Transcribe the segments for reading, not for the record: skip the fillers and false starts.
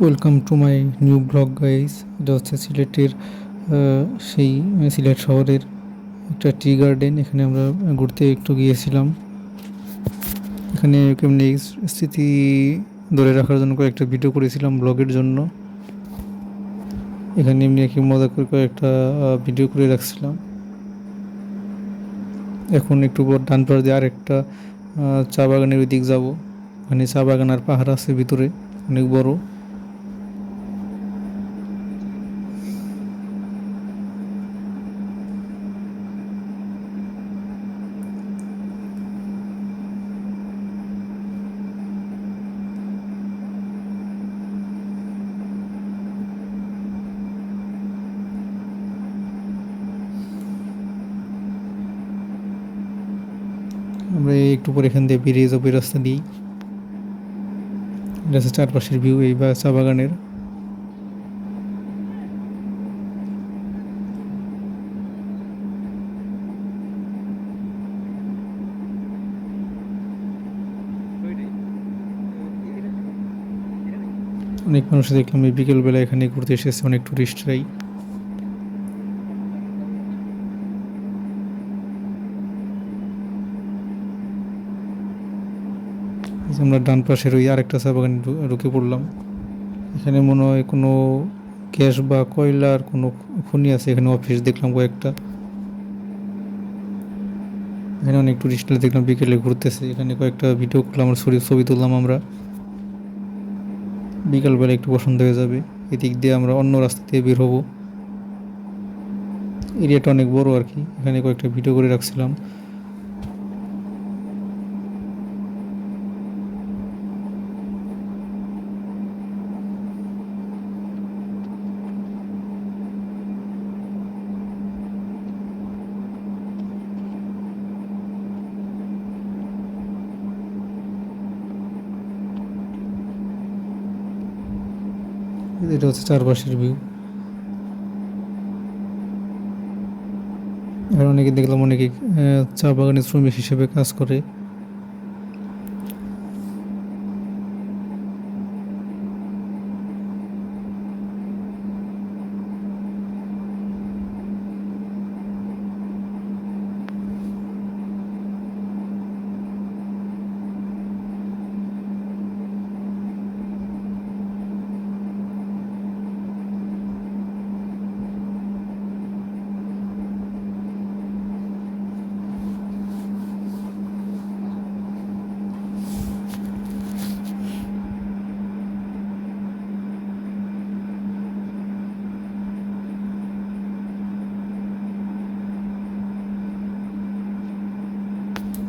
Welcome to my new blog guys. এটা হচ্ছে সিলেটের সেই সিলেট শহরের একটা টি গার্ডেন। এখানে আমরা ঘুরতে একটু গিয়েছিলাম। এখানে কেমনি স্মৃতি ধরে রাখার জন্য কয়েকটা ভিডিও করেছিলাম ব্লগের জন্য। এখানে এমনি কি মজা করে কয়েকটা ভিডিও করে রাখছিলাম। এখন একটু পর ডান পাশ দিয়ে আরেকটা চা বাগানের ওই দিক যাবো। ওখানে চা বাগান আর পাহাড় আছে ভিতরে, অনেক বড়। আমরা একটু পর এখান দিয়ে বেরিয়ে যাবো এই রাস্তা দিয়েই। এটা হচ্ছে চারপাশের ভিউ এই বা চা বাগানের। অনেক মানুষ দেখলাম এই বিকেলবেলা এখানে ঘুরতে এসেছে, অনেক টুরিস্টরাই। আমরা ডান পাশের ওই আরেকটা চা বাগানে ঢুকে পড়লাম। এখানে মনে হয় কোনো গ্যাস বা কয়লার কোনো খনি আছে। এখানে অফিস দেখলাম কয়েকটা। এখানে অনেক টুরিস্টরা দেখলাম বিকেলে ঘুরতেছে। এখানে কয়েকটা ভিডিও করলাম, আমরা ছবি তুললাম। আমরা বিকালবেলা একটু পছন্দ হয়ে যাবে। এদিক দিয়ে আমরা অন্য রাস্তা দিয়ে বের হবো। এরিয়াটা অনেক বড় আর কি। এখানে কয়েকটা ভিডিও করে রাখছিলাম। এটা হচ্ছে চারপাশের ভিউ। আর অনেকে দেখলাম অনেকে চা বাগানের শ্রমিক হিসেবে কাজ করে।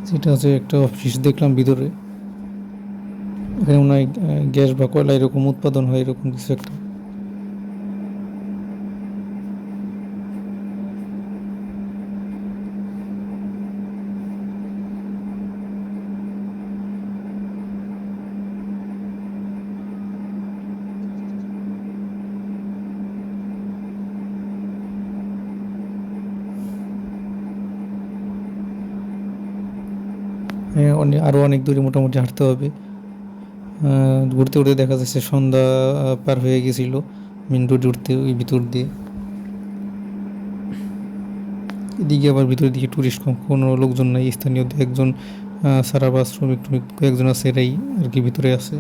সেটা হচ্ছে একটা অফিস দেখলাম ভিতরে। এখানে মনে হয় গ্যাস বা কয়লা এরকম উৎপাদন হয়, এরকম কিছু একটা। হ্যাঁ, আরও অনেক দূরে মোটামুটি হাঁটতে হবে। ঘুরতে ঘুরতে দেখা যাচ্ছে সন্ধ্যা পার হয়ে গেছিল মেন রোডে উঠতে ওই ভিতর দিয়ে। এদিকে আবার ভিতরের দিকে টুরিস্ট কম, কোনো লোকজন নাই। স্থানীয় একজন সারা বা শ্রমিক টমিক কয়েকজন আছে, এরাই আর কি ভিতরে আছে।